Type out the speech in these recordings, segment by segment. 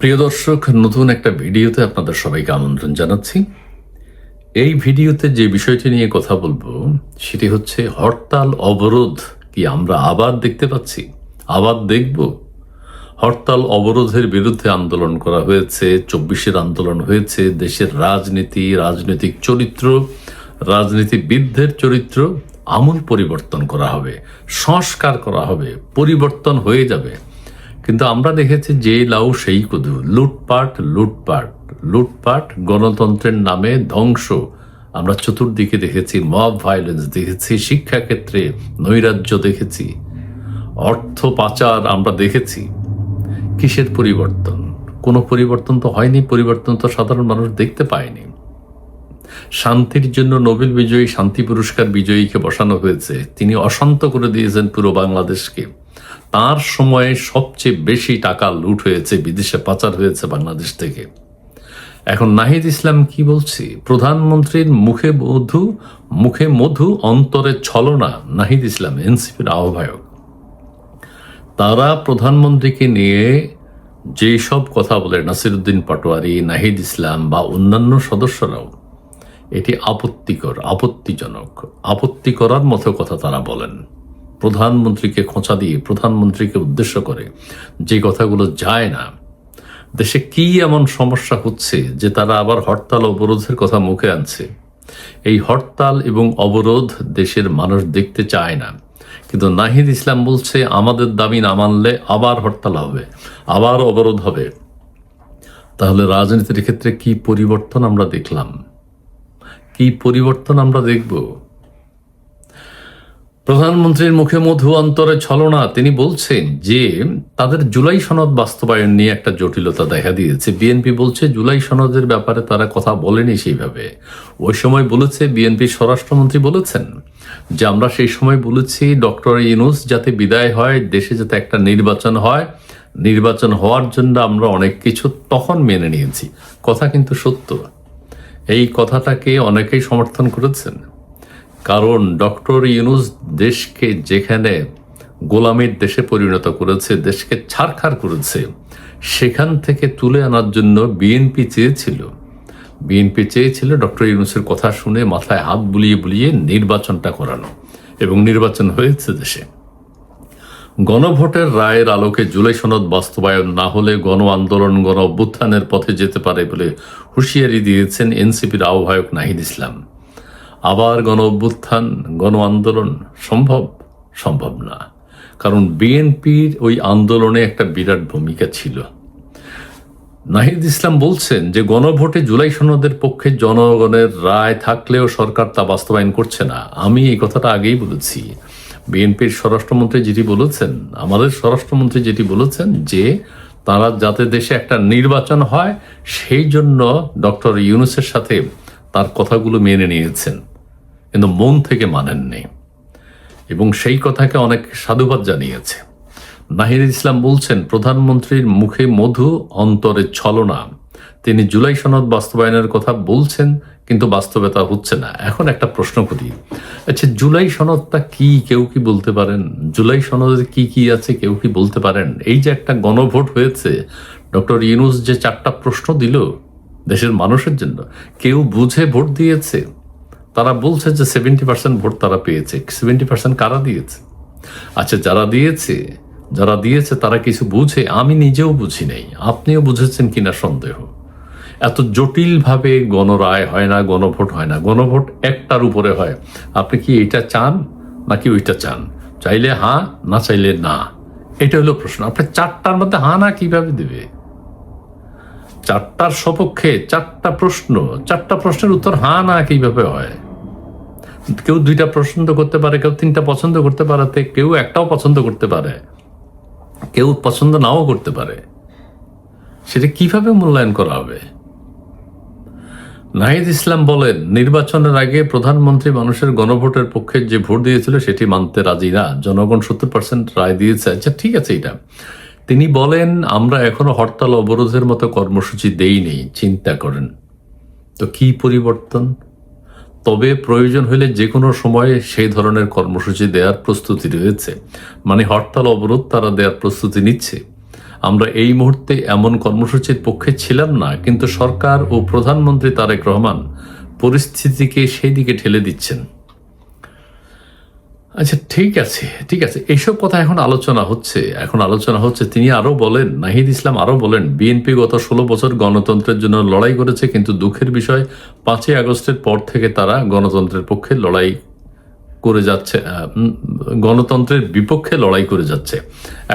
প্রিয় দর্শক, নতুন একটা ভিডিওতে আপনাদের সবাইকে আমন্ত্রণ জানাচ্ছি। এই ভিডিওতে যে বিষয়টি নিয়ে কথা বলবো সেটি হচ্ছে হরতাল অবরোধ কি আমরা আবার দেখতে পাচ্ছি, আবার দেখব। হরতাল অবরোধের বিরুদ্ধে আন্দোলন করা হয়েছে, 24-এর আন্দোলন হয়েছে। দেশের রাজনীতি, রাজনৈতিক চরিত্র, রাজনীতিবিদদের চরিত্র আমূল পরিবর্তন করা হবে, সংস্কার করা হবে, পরিবর্তন হয়ে যাবে। কিন্তু আমরা দেখেছি যে লাউ সেই কদু, লুটপাট লুটপাট লুটপাট, গণতন্ত্রের নামে ধ্বংস। আমরা চতুর্দিকে দেখেছি মব ভায়োলেন্স, দেখেছি শিক্ষাক্ষেত্রে নৈরাজ্য, দেখেছি অর্থ পাচার, আমরা দেখেছি। কিসের পরিবর্তন? কোনো পরিবর্তন তো হয়নি, পরিবর্তন তো সাধারণ মানুষ দেখতে পায়নি। শান্তির জন্য নোবেল বিজয়ী, শান্তি পুরস্কার বিজয়ীকে বসানো হয়েছে, তিনি অশান্ত করে দিয়েছেন পুরো বাংলাদেশকে। তার সময়ে সবচেয়ে বেশি টাকা লুট হয়েছে, বিদেশে পাচার হয়েছে বাংলাদেশ থেকে। এখন নাহিদ ইসলাম কি বলছে? প্রধানমন্ত্রীর মুখে মধু অন্তরে ছলনা। নাহিদ ইসলাম এনসিপির আহ্বায়ক, তারা প্রধানমন্ত্রীকে নিয়ে যেসব কথা বলে, নাসিরুদ্দিন পাটোয়ারি, নাহিদ ইসলাম বা অন্যান্য সদস্যরাও, এটি আপত্তিকর, আপত্তিজনক, আপত্তি করার মতো কথা তারা বলেন। প্রধানমন্ত্রীকে খোঁচা দিয়ে, প্রধানমন্ত্রীকে উদ্দেশ্য করে যে কথাগুলো যায় না। দেশে কি এমন সমস্যা হচ্ছে যে তারা আবার হরতাল অবরোধের কথা মুখে আনছে? এই হরতাল এবং অবরোধ দেশের মানুষ দেখতে চায় না, কিন্তু নাহিদ ইসলাম বলছে আমাদের দাবি না মানলে আবার হরতাল হবে, আবার অবরোধ হবে। তাহলে রাজনীতির ক্ষেত্রে কি পরিবর্তন আমরা দেখলাম? কি পরিবর্তন আমরা দেখব? প্রধানমন্ত্রীর মুখে মধু অন্তরে ছলনা। তিনি বলছেন যে তাদের জুলাই সনদ বাস্তবায়ন নিয়ে একটা জটিলতা দেখা দিয়েছে। বিএনপি বলছে জুলাই সনদের ব্যাপারে তারা কথা বলেনি সেইভাবে। ওই সময় বলেছে, বিএনপির স্বরাষ্ট্রমন্ত্রী বলেছেন যে আমরা সেই সময় বলেছি ডক্টর ইউনূস যাতে বিদায় হয়, দেশে যাতে একটা নির্বাচন হয়, নির্বাচন হওয়ার জন্য আমরা অনেক কিছু তখন মেনে নিয়েছি। কথা কিন্তু সত্য। এই কথাটাকে অনেকেই সমর্থন করেছেন, কারণ ডক্টর ইউনূস দেশকে যেখানে গোলামীর দেশে পরিণত করেছে, দেশকে ছারখার করেছে, সেখান থেকে তুলে আনার জন্য বিএনপি চেয়েছিল ডক্টর ইউনূসের কথা শুনে মাথায় হাত বুলিয়ে বুলিয়ে নির্বাচনটা করানো, এবং নির্বাচন হয়েছে দেশে। গণভোটের রায়ের আলোকে জুলাই সনদ বাস্তবায়ন না হলে গণ আন্দোলন, গণ অভ্যুত্থানের পথে যেতে পারে বলে হুঁশিয়ারি দিয়েছেন এনসিপির আহ্বায়ক নাহিদ ইসলাম। আবার গণ অভ্যুত্থান, গণ আন্দোলন সম্ভব না, কারণ বিএনপির ওই আন্দোলনে একটা বিরাট ভূমিকা ছিল। নাহিদ ইসলাম বলছেন যে গণভোটে জুলাই সনদের পক্ষে জনগণের রায় থাকলেও সরকার তা বাস্তবায়ন করছে না। আমি এই কথাটা আগেই বলেছি। বিএনপির স্বরাষ্ট্রমন্ত্রী যেটি বলেছেন, আমাদের স্বরাষ্ট্রমন্ত্রী যেটি বলেছেন যে তারা যাতে দেশে একটা নির্বাচন হয় সেই জন্য ডক্টর ইউনূসের সাথে তার কথাগুলো মেনে নিয়েছেন, কিন্তু মন থেকে মানেননি, এবং সেই কথাকে অনেক সাধুবাদ জানিয়েছে। নাহিদ ইসলাম বলছেন প্রধানমন্ত্রীর মুখে মধু অন্তরে ছলনা। তিনি জুলাই সনদ বাস্তবায়নের কথা বলছেন, কিন্তু বাস্তবতা হচ্ছে না। এখন একটা প্রশ্ন করি, আচ্ছা জুলাই সনদটা কি কেউ কি বলতে পারেন? জুলাই সনদে কি কি আছে কেউ কি বলতে পারেন? এই যে একটা গণভোট হয়েছে, ডক্টর ইউনূস যে 4টা প্রশ্ন দিল দেশের মানুষের জন্য, কেউ বুঝে ভোট দিয়েছে? তারা বলছে যে 70% ভোট তারা পেয়েছে। 70% কারা দিয়েছে? আচ্ছা যারা দিয়েছে তারা কিছু বুঝে? আমি নিজেও বুঝি নাই, আপনিও বুঝেছেন কিনা সন্দেহ। এত জটিলভাবে গণরায় হয় না, গণভোট হয় না। গণভোট একটার উপরে হয়। আপনি কি এটা চান নাকি ওইটা চান? চাইলে হ্যাঁ, না চাইলে না। এটা হলো প্রশ্ন। আপনি 4টার মধ্যে হ্যাঁ না কিভাবে দেবে? 4টার সপক্ষে 4টা প্রশ্ন, 4টা প্রশ্নের উত্তর হ্যাঁ না কিভাবে হয়? কেউ 2টা পছন্দ করতে পারে, কেউ 3টা পছন্দ করতে পারে, কেউ একটাও পছন্দ করতে পারে, কেউ পছন্দ নাও করতে পারে। সেটা কিভাবে মূল্যায়ন করা হবে? নাহিদ ইসলাম বলেন নির্বাচনের আগে প্রধানমন্ত্রী মানুষের গণভোটের পক্ষে যে ভোট দিয়েছিল সেটি মানতে রাজি না। জনগণ 70% রায় দিয়েছে। আচ্ছা ঠিক আছে, এটা তিনি বলেন আমরা এখনো হরতাল অবরোধের মতো কর্মসূচি দেইনি। চিন্তা করেন তো কি পরিবর্তন। তবে প্রয়োজন হলে যে কোনো সময় সেই ধরনের কর্মসূচি দেওয়ার প্রস্তুতি রয়েছে, মানে হরতাল অবরোধ তারা দেওয়ার প্রস্তুতি নিচ্ছে। আমরা এই মুহূর্তে এমন কর্মসূচির পক্ষে ছিলাম না, কিন্তু সরকার ও প্রধানমন্ত্রী তারেক রহমান পরিস্থিতিকে সেই দিকে ঠেলে দিচ্ছেন। আচ্ছা, ঠিক আছে, এইসব কথা এখন আলোচনা হচ্ছে। তিনি আরো বলেন, নাহিদ ইসলাম আরো বলেন, বিএনপি গত 16 বছর গণতন্ত্রের জন্য লড়াই করেছে, কিন্তু দুঃখের বিষয় 5ই আগস্টের পর থেকে তারা গণতন্ত্রের পক্ষে লড়াই করে যাচ্ছে, গণতন্ত্রের বিপক্ষে লড়াই করে যাচ্ছে।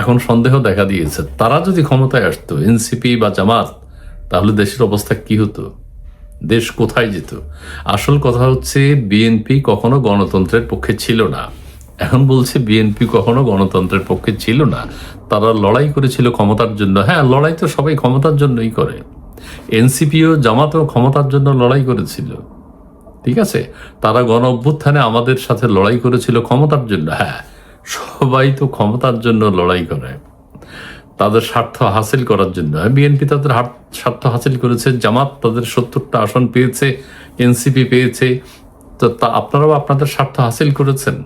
এখন সন্দেহ দেখা দিয়েছে, তারা যদি ক্ষমতায় আসতো, এনসিপি বা জামাত, তাহলে দেশের অবস্থা কি হতো, দেশ কোথায় যেত? আসল কথা হচ্ছে, বিএনপি কখনো গণতন্ত্রের পক্ষে ছিল না। এখন বলছে বিএনপি কখনো গণতন্ত্রের পক্ষে ছিল না, তারা লড়াই করেছিল ক্ষমতার জন্য। হ্যাঁ, লড়াই তো সবাই ক্ষমতার জন্যই করে। এনসিপিও জামাতও ক্ষমতার জন্য লড়াই করেছিল, ঠিক আছে। তারা গণ অভ্যুত্থানে আমাদের সাথে লড়াই করেছিল ক্ষমতার জন্য। হ্যাঁ, সবাই তো ক্ষমতার জন্য লড়াই করে, তাদের স্বার্থ হাসিল করার জন্য। বিএনপি তাদের স্বার্থ হাসিল করেছে, জামাত তাদের 70টা আসন পেয়েছে, এনসিপি পেয়েছে, তো আপনারাও আপনাদের স্বার্থ হাসিল করেছেন।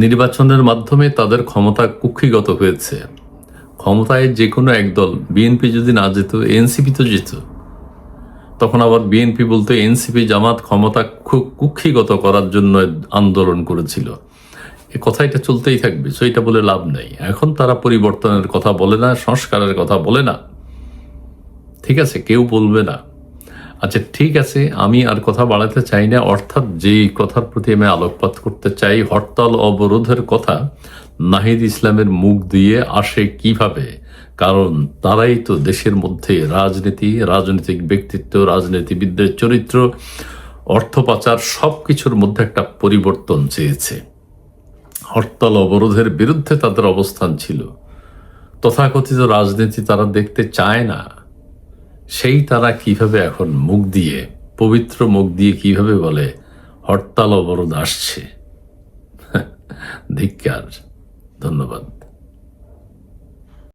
নির্বাচনের মাধ্যমে তাদের ক্ষমতা কুক্ষিগত হয়েছে। ক্ষমতায় যে কোনো একদল, বিএনপি যদি না যেত, এনসিপি তো যেত। তখন আবার বিএনপি বলতে এনসিপি জামাত ক্ষমতা কুক্ষিগত করার জন্য আন্দোলন করেছিল। এই কথাটা চলতেই থাকবে, সেইটা বলে লাভ নাই। এখন তারা পরিবর্তনের কথা বলে না, সংস্কারের কথা বলে না, ঠিক আছে, কেউ বলবে না। আচ্ছা, ঠিক আছে, আমি আর কথা বাড়াতে চাই না। অর্থাৎ যেই কথার প্রতি আমি আলোকপাত করতে চাই, হরতাল অবরোধের কথা নাহিদ ইসলামের মুখ দিয়ে আসে কিভাবে? কারণ তারাই তো দেশের মধ্যে রাজনীতি, রাজনৈতিক ব্যক্তিত্ব, রাজনীতিবিদদের চরিত্র, অর্থ পাচার, সবকিছুর মধ্যে একটা পরিবর্তন চেয়েছে। হরতাল অবরোধের বিরুদ্ধে তাদের অবস্থান ছিল। তথাকথিত রাজনীতি তারা দেখতে চায় না, সেই তারা কিভাবে এখন মুখ দিয়ে, পবিত্র মুখ দিয়ে কিভাবে বলে হরতাল অবরোধ আসছে। ধিক্কার। ধন্যবাদ।